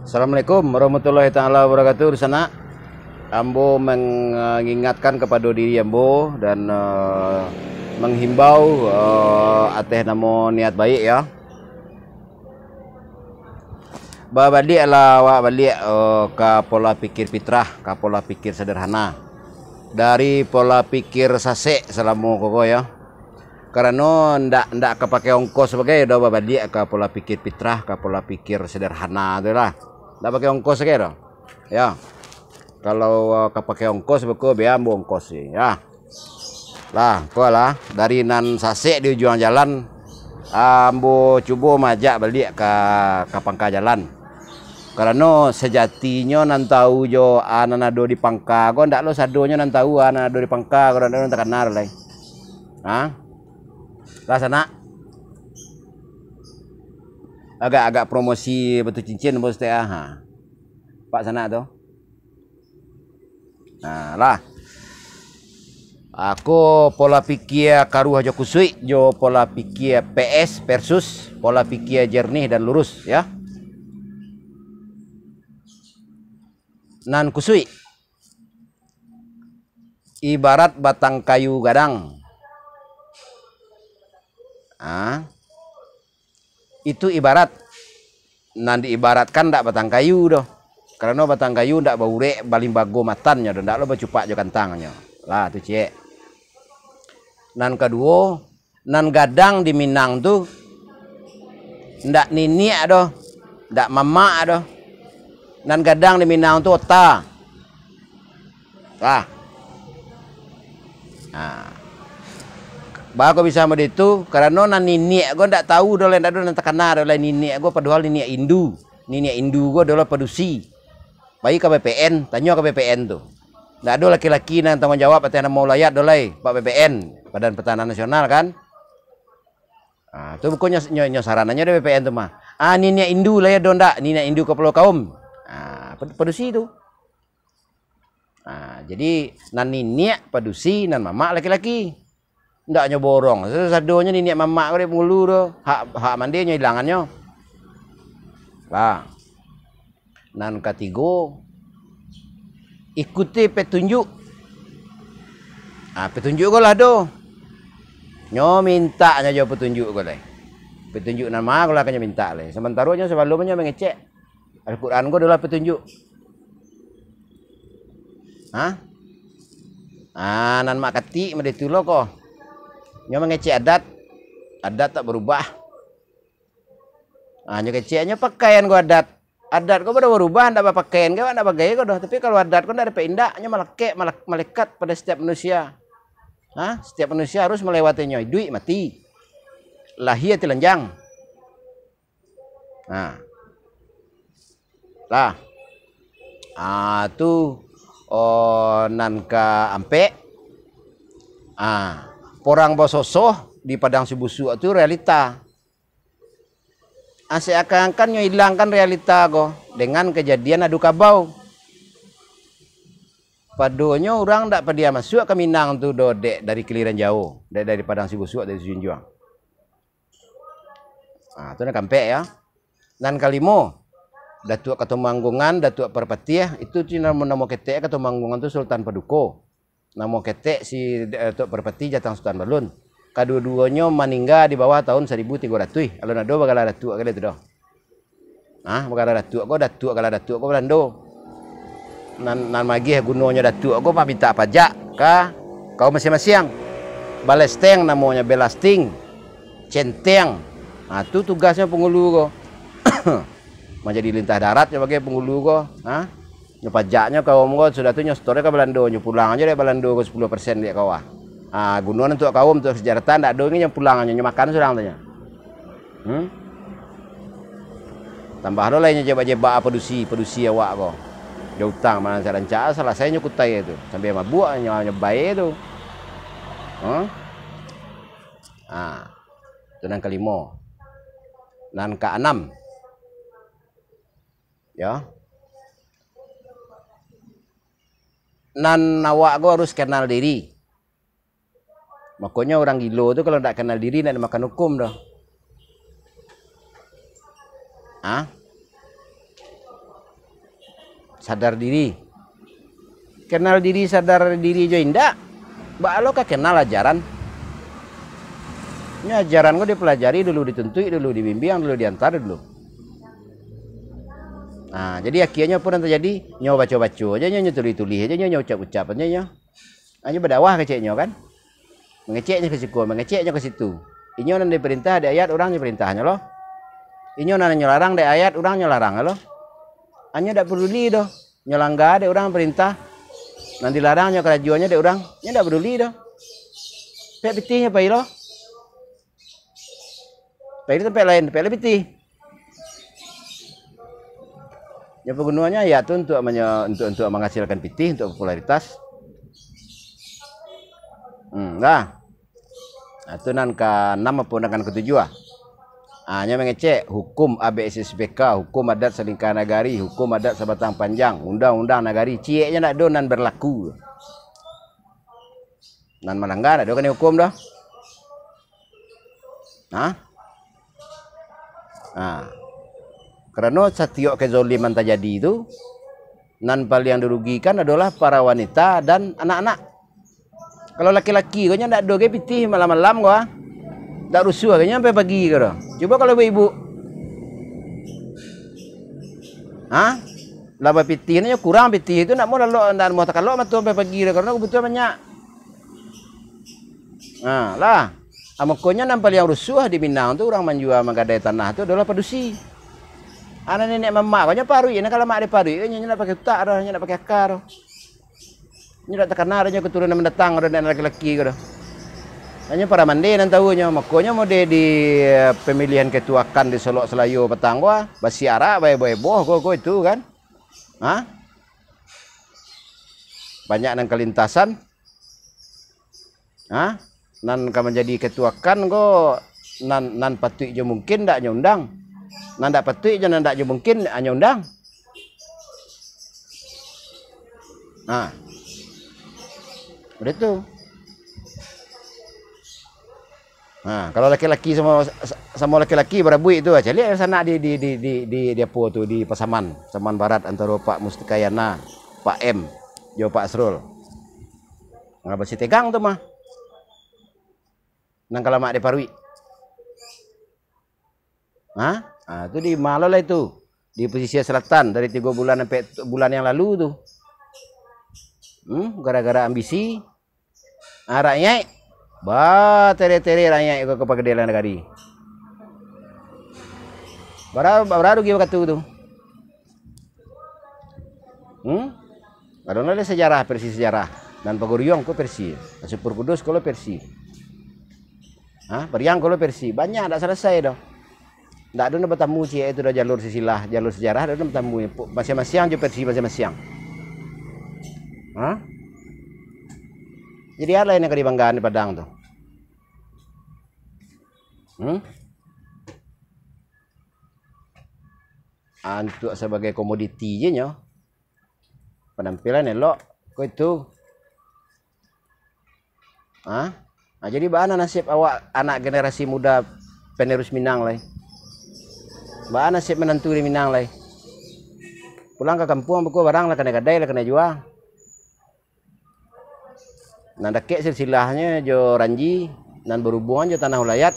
Assalamualaikum warahmatullahi taala wabarakatuh. Di sana Ambo mengingatkan kepada diri Ambo dan menghimbau ateh namo niat baik ya. Balik lah awak balik ke pola pikir fitrah, ke pola pikir sederhana. Dari pola pikir sasek selama koko ya. Karena ndak kepake ongkos sebagai dah balik ke pola pikir fitrah, ke pola pikir sederhana tu lah. Ndak pakai ongkos sebagai dah. Ya. Kalau kepake ongkos beko biar ambo ongkos ya. Lah, kau lah dari nan sasek di ujung jalan ambo cuba majak balik ke pangka jalan. Karena sejatinya nan tahu jo anan ado di pangka, kau ndak lo sadonya nan tahu anan ado di pangka, kau ndak tak kenal lah. Hah? Lah sana. Agak promosi batu cincin bos teh ah. Pak sana tuh. Nah, lah. Aku pola pikir karu aja kusui jo pola pikir PS versus pola pikir jernih dan lurus ya. Nan kusui ibarat batang kayu gadang. Ah. Itu ibarat nan diibaratkan ndak batang kayu doh. Karena batang kayu ndak baurek baling bago matannya doh, ndak lo bacupak jo kantangnya. Lah tu cek. Nan kedua, nan gadang di Minang tuh ndak niniak doh, ndak mamak doh. Nan gadang di Minang tuh ota. Lah. Nah. Bago bisa mod itu karena nan niniak gua ndak tahu dole ndak do terkenal dole niniak gua padahal niniak Indu. Niniak Indu gua dole pedusi. Bayi ke BPN, tanya ke BPN tuh. Ndak ada laki-laki yang tanggung jawab atau mau layat dolai Pak BPN, Badan Pertanahan Nasional kan. Ah, itu bukannya sarananya dari BPN tuh mah. Ah, niniak Indu layat do ndak, niniak Indu ke Pulau Kaum. Ah, pedusi itu. Ah, jadi nan niniak pedusi nan mamak laki-laki. Ndak nyoborong. Sadonya niniak mamak kau mulu do. Hak mandinya hilangannya. Lah. Nan ketiga ikuti petunjuk. Ah, petunjuk kau lah do. Nyo minta aja petunjuk kau lah. Petunjuk nama kau lah kan minta lah. Sementaranya sebelumnya mengecek. Al-Quran kau adalah petunjuk. Hah? Ah, nan mak kati meditulo kau. Nyo mengecek adat tak berubah. Ah, nyo keceknya pakaian gua adat kau pada berubah, ndak pakaian kau ndak pakai kau doh. Tapi kalau adat kau ndak ada indaknya melekat pada setiap manusia. Hah? Setiap manusia harus melewatinya. Duit mati, lahir telanjang. Nah, lah, tu nan ka ampe. Porang bososoh di Padang Sibusu itu realita. Seakan-akan nyo hilangkan realita kok dengan kejadian adu kabau. Padonya orang ndak pada masuk ke Minang tuh dodek dari keliran jauh, dari Padang Sibusu dari Junjuang. Ah, itu nak kampe ya. Dan kalimo Datuk Ketumanggungan, Datuk Perpatiah itu cina nama ketek Ketumanggungan itu Sultan Paduko. Nama ketek si Datuk Perpati Jatang Sultan Balun. Kedua-duanya meninggal di bawah tahun 1300. Kalau nado bagala datuk kali itu dah. Ah, bagala datuk kau Belando. Nan magi gunanya datuk aku pak minta pajak ka kau masing-masing. Balesteng namanya belasting. Centeng. Nah, itu tugasnya penghulu kau. Menjadi lintah darat sebagai penghulu kau. Hah? Nyo pajaknya kau sudah tuh nyostore ke Belando, nyo pulang aja dari Belando ke 10% dia kau. Ah, gunungan untuk kaum untuk sejarah ndak do yang pulang nyo makan sudah tanya. Tambah lo lainnya jeba-jeba pedusi awak kau. Dia utang mana saya rancak salah saya nyukutai itu sampai mabuk nyobai itu. Ah, itu nan kelima. Nan keenam. Ya. Nan awak gua harus kenal diri. Makanya orang gilo itu kalau tidak kenal diri tidak makan hukum dah. sadar diri. Kenal diri, sadar diri jo indak. Ba lo ka kenal ajaran. Ini ajaran gue dipelajari dulu, dituntui dulu, dibimbing dulu, diantar dulu. Nah, jadi akhirnya pun terjadi nyo baca-baca aja, nyo tulis-tulis aja, nyo ucap-ucap aja nyo. Hanya berdakwah keceknya kan. Mengeceknya ke situ, mengeceknya ke situ. Inyo nan diperintah di ayat orang perintahnya loh. Inyo nan nyelarang di ayat orang nyelarang loh. Hanya ndak peduli doh. Nyelanggar di orang perintah. Nan dilarangnya kerajuannya di orang, nya ndak peduli doh. Pek pitihnya pai loh. Pai tempat lain, tempat pitih. Ya penggunaannya ya tuh untuk menghasilkan pitih, untuk popularitas. Nah. Itu nan ke-6 maupun dengan ke-7. Hanya mengecek hukum ABSSPK, hukum adat selingkah nagari, hukum adat sebatang panjang, undang-undang nagari, cieknya nak do nan berlaku. Nan melanggar ada kan hukum dah. Nah. Karena setiap kezoliman terjadi itu nan paling yang dirugikan adalah para wanita dan anak-anak. Kalau laki-laki kayaknya ndak doge pitih malam-malam gua. Ndak rusuh kayaknya sampai pagi gitu. Coba kalau ibu-ibu. Laba pitihnya kurang pitih itu ndak mau lalu ndak mau takalok matu sampai pagi karena kebutuhan banyak. Nah, lah. Amokonya nampal yang rusuh di Minang tuh orang menjual menggadai tanah itu adalah padusi. Anak nenek mama kayaknya parui, kalau mak ada parui kayaknya ndak pakai utak dah, ndak pakai akar. Ini tak terkenal aja keturunan mendatang ada anak laki-laki gitu. Hanya para mandi nan tahunya, makanya mau di pemilihan ketuakan di Solok Selayu petang gua, basiara bae-bae boh itu kan. Banyak nang kelintasan. Nan ka menjadi ketuakan go nan patut je mungkin ndak nyundang. Nan ndak patut je nan ndak je mungkin nyundang. Begitu. Kalau laki-laki sama laki-laki berabui itu aja lihat sana di apa tuh di Pasaman Barat antara Pak Mustikayana, Pak M, jo Pak Asrul. Nggak bersih tegang tuh mah. Nang kalau mak diparui. Itu di Malala itu di pesisir selatan dari 3 bulan sampai bulan yang lalu tuh. Gara-gara ambisi rakyat tere-tere rakyat ke pegadian negari baru gitu tuh ada sejarah versi sejarah dan paguriong ko versi Super Kudus kalau versi Periang kalau versi banyak tak selesai dah ndak ada bertemu sih itu dah jalur silsilah jalur sejarah ada bertemu masing-masing je versi masing-masing. Jadi ada yang dibanggakan di Padang tuh. Untuk sebagai komoditi je nyo. Penampilan elok kok itu. Jadi bagaimana nasib awak anak generasi muda penerus Minang lah. Bagaimana nasib menantu di Minang lah. Pulang ke kampung buku barang lah kena gadai lah kena jual. Nan dekek silsilahnya jo ranji nan berhubungan jo tanah ulayat.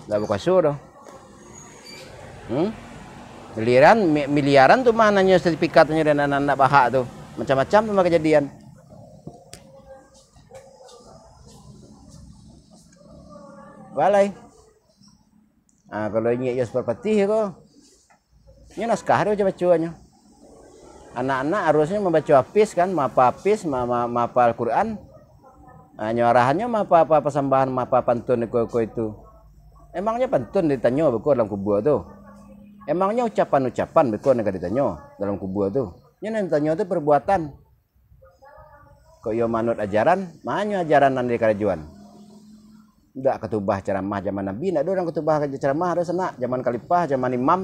Ndak bukaso doh. Miliaran tuh mananya sertifikatnya dan anak-anak bahak tuh. Macam-macam tuh kejadian. Balai. Kalau ingin ya seperti itu kok. Ini naskah dia baca-bacanya. Anak-anak harusnya membaca hafiz kan, mapa hafiz, mapa Al-Quran. Nyarahannya mapa persembahan, mapa pantun itu. Emangnya pantun ditanya beku dalam kubur tuh. Emangnya ucapan-ucapan beku negara ditanya dalam kubur tuh. Yang ditanya itu perbuatan. Kok yo manut ajaran, mana ajaran nan di kerajuan. Ndak ketubah ceramah zaman Nabi, ndak ada orang ketubah ceramah ada sana, zaman Khalifah, zaman Imam.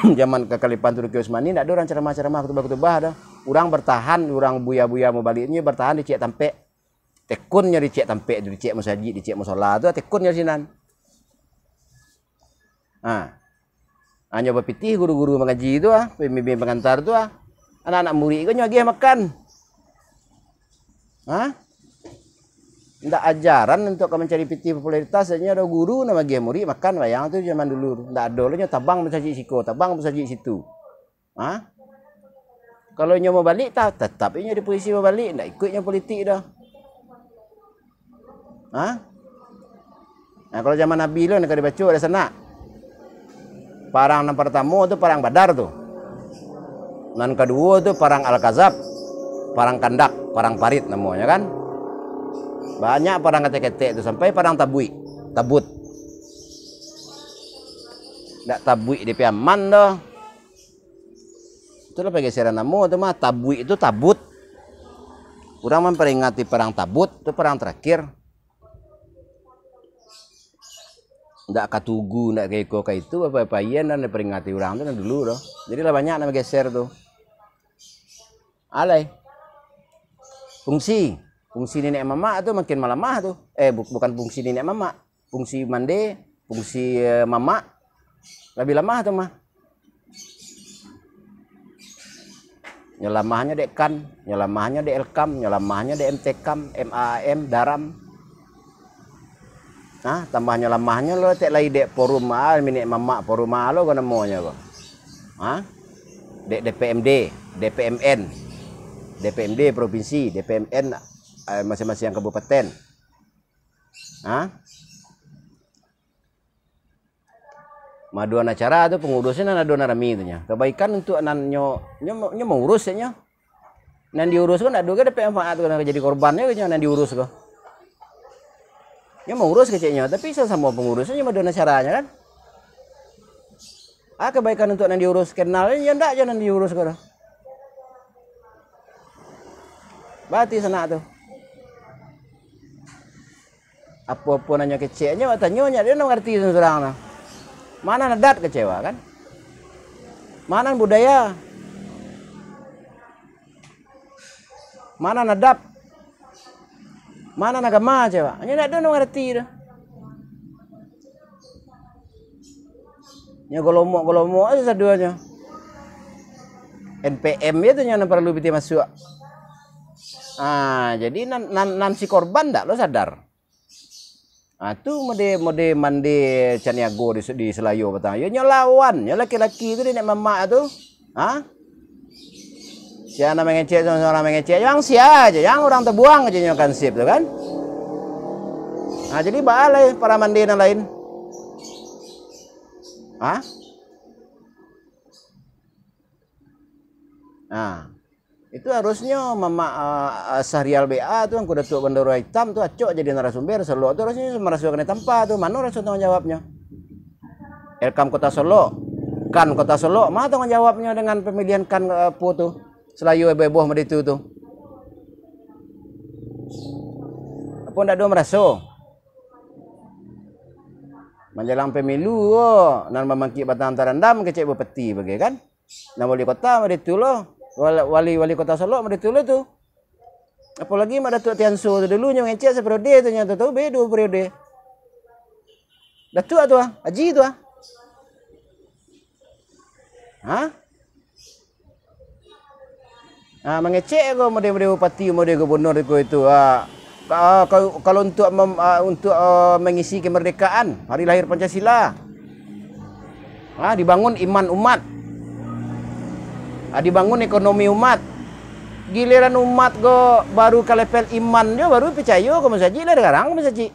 Zaman kekhalifahan Turki Utsmani ndak ada orang ceramah-ceramah ketubah ada. Orang bertahan, orang buya-buya mau baliknya bertahan di cek tampe. Tekunnya di cek tampe, di cek masjid, di cek musola itu tekunnya sinan. Hanya bapitih guru-guru mengaji itu pembimbing pengantar itu anak-anak murid itu nyagi makan. Ndak ajaran untuk mencari pitih popularitas, hanya ada guru nama dia murid makan wayang tu zaman dulu. Ndak ada lo tabang bersaji siko, tabang bersaji situ. Kalau nyoba balik tetap ini di polisi mau balik, ndak ikutnya politik dah. Nah kalau zaman Nabi lo nak dibaca ada sana. Perang yang pertama tu perang Badar tu. Dan kedua tu perang Al-Kazab, perang Kandak, perang Parit namanya kan. Banyak perang ketek-ketek itu sampai perang Tabut. Ndak Tabut di Piaman dah. Itulah pergeseran nama tu mah. Tabut itu Tabut. Orang memperingati perang Tabut itu perang terakhir. Ndak katugu, ndak kayak itu apa-apa iyan dan diperingati orang tu dulu dah. Jadi lah banyak nama geser tu. Alai. Fungsi nenek mama tu makin malamah tu. Bukan fungsi nenek mama, fungsi mande, fungsi mama lebih lemah tu mah. Nyelamahnya dek kan, nyelamahnya dek elkam, nyelamahnya dek mtkam, MAM, daram. Tambah nyelamahnya lo tek lai dek forum nenek mama forum lo kan namanya kok. Dek DPMD, DPMD provinsi, DPMN masing-masing yang kabupaten. Maduan acara tu pengurusnya nan adona rami tu nya. Kebaikan untuk nan nyo mengurus nya. Nan diurus kan ada ke dapat manfaat kan jadi korbannya ke nan diurus ke. Nya mengurus keceknya tapi sama pengurusnya maduan acaranya kan. Kebaikan untuk nan diurus kenalnya ndak aja nan diurus ke. Berarti sana tu. Apa-apa nanya keceknya, tanya dia nak ngerti seorang nah. Mana nadat kecewa kan? Mana budaya? Mana nadab? Mana agama kecewa? Hanya nak ngerti dah. Nya golomok aja saduanya. NPM itu yang perlu biti masuk. Jadi nan si korban ndak lo sadar. Tu mode mandi caniago di Selayo petang. Ya nyelawan, ya laki-laki itu dia nak mamak tu. Siapa mengecek sama orang mengecek, yang sia aja, yang orang terbuang aja nyokan sip tu kan. Jadi balai para mandi yang lain. Itu harusnya mama Sahrial BA tu yang kuda tua bendera hitam tu acok jadi narasumber Solo tu harusnya merasukan tempat tu mana rasa tanggung jawabnya. Elkam Kota Solo, kan Kota Solo, mana tanggung jawabnya dengan pemilihan kan apa tu Selayu beboh meditu tu. Apa ndak do merasa? Menjelang pemilu nan memangki batang tarandam kecek bupati bagai kan. Nah wali kota meditu lo. Wali kota Solo meditu lo tu. Apalagi ada Datuk Tianso tu dulunya ngecek seperiode tu nya tahu be 2 periode. Datuk tu haji tu mengecek ko mode bupati mode gubernur itu kalau untuk mengisi kemerdekaan hari lahir Pancasila dibangun iman umat, dibangun ekonomi umat, giliran umat go baru ke level imannya baru percaya ko masaji lah sekarang masaji.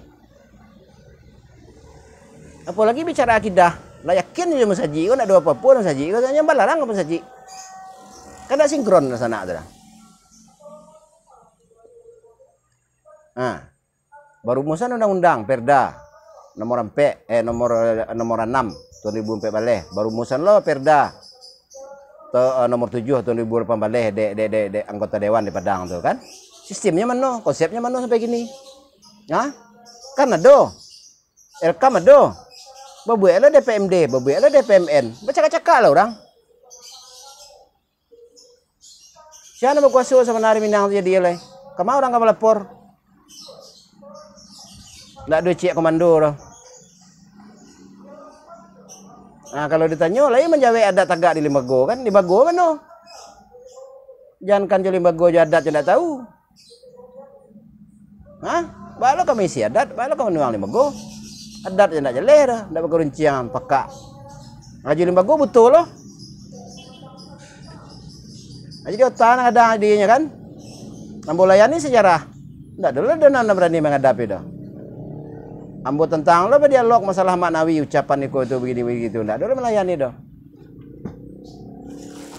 Apalagi bicara akidah, lah yakin je masaji ko nak ada apa-apa masaji ko hanya balarang ko masaji. Kan tak sinkron sana tu dah. Baru rumusan undang-undang Perda nomor 6 tahun 2014 baru rumusan lo Perda nomor 7 tahun 2018 de anggota dewan di Padang tu kan. Sistemnya mana, konsepnya mana sampai gini. Kan ada. Elkam ada. Babuek lah DPMD, babuek lah DPMN. Bercakap-cakap lah orang. Siapa nak berkuasa sebenarnya Minang tu jadi lah. Kamu orang kamu lapor. Tak ada cik komando dah. Nah, kalau ditanya lagi menjawab adat tagak di Limbago kan, di Bago kan no. Jangan kan di Limbago adat tidak tahu. Hah? Balo kami isi adat, balo kami nuang Limbago. Adat tidak jeleh dah, tidak berkeruncian pakak. Ngaji Limbago betul loh. Nah, jadi otak ada idenya kan. Ambo layani sejarah. Tidak dulu dan anda berani menghadapi dah. Ambo tentang lo dialog masalah maknawi ucapan itu begini begitu. Tidak dulu melayani dah.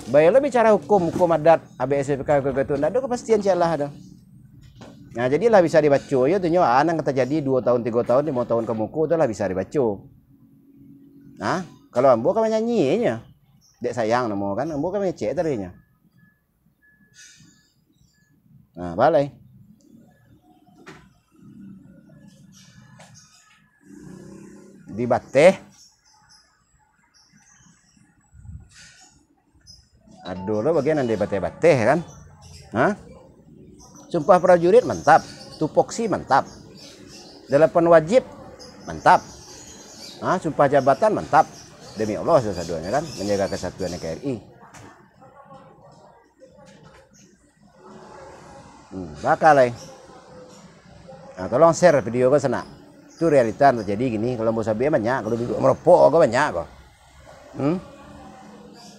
Baik lo bicara hukum adat ABSPK itu tidak ada kepastian celah dah. Nah jadilah bisa dibaca ya tuh anak kata jadi 2 tahun 3 tahun 5 tahun kemuku itulah bisa dibaca. Nah kalau ambo kan nyanyinya, dek sayang namo kan ambo kan ngecek tadinya. Nah balai. Di Bateh aduh lo bagian di Bateh kan. Hah? Sumpah prajurit mantap, tupoksi mantap, delapan wajib mantap, sumpah jabatan mantap, demi Allah salah-satunya kan menjaga kesatuan NKRI. Bakal nah, tolong share video ke sana. Itu realita terjadi gini. Kalau mau sabi banyak, kalau duduk merokok kok banyak kok.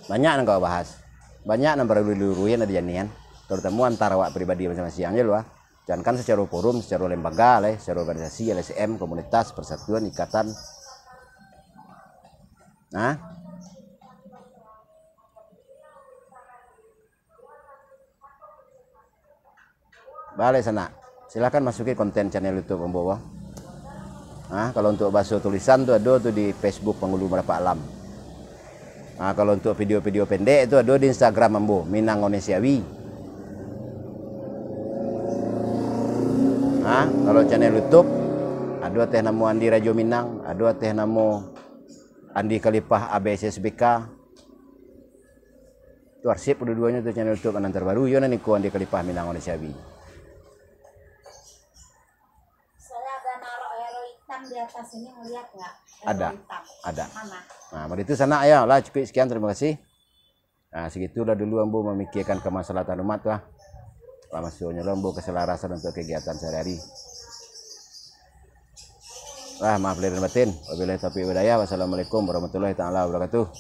Banyak yang kau bahas, banyak yang baru diluruhin ada janian. Terutama antara awak pribadi masing-masing aja loh. Jangan kan secara forum, secara lembaga, secara organisasi, LSM, komunitas, persatuan, ikatan. Nah, balik sana. Silakan masukin konten channel YouTube Ambo. Nah, kalau untuk bahasa tulisan tuh ada tuh di Facebook Penghulu Merapak Alam. Nah, kalau untuk video-video pendek itu ada di Instagram Ambo, Minang Onesiawi. Nah, kalau channel YouTube ada teh namo Andi Rajo Minang, ada teh namo Andi Khalifah ABSSBK. Itu arsip dua-duanya tuh channel YouTube yang terbaru. Yo niku Andi Khalifah Minang Onesiawi. Saya ada naruh hero hitam di atas ini melihat nggak? Ada. Mana? Nah, itu sana ya lah cukup sekian terima kasih. Nah, segitulah dulu Ambo memikirkan kemaslahatan umat lah. Masuknya lombo keselarasan untuk kegiatan sehari-hari. Maaf lahir dan batin. Wabillahi taufiq wal hidayah. Wassalamualaikum warahmatullahi taala wabarakatuh.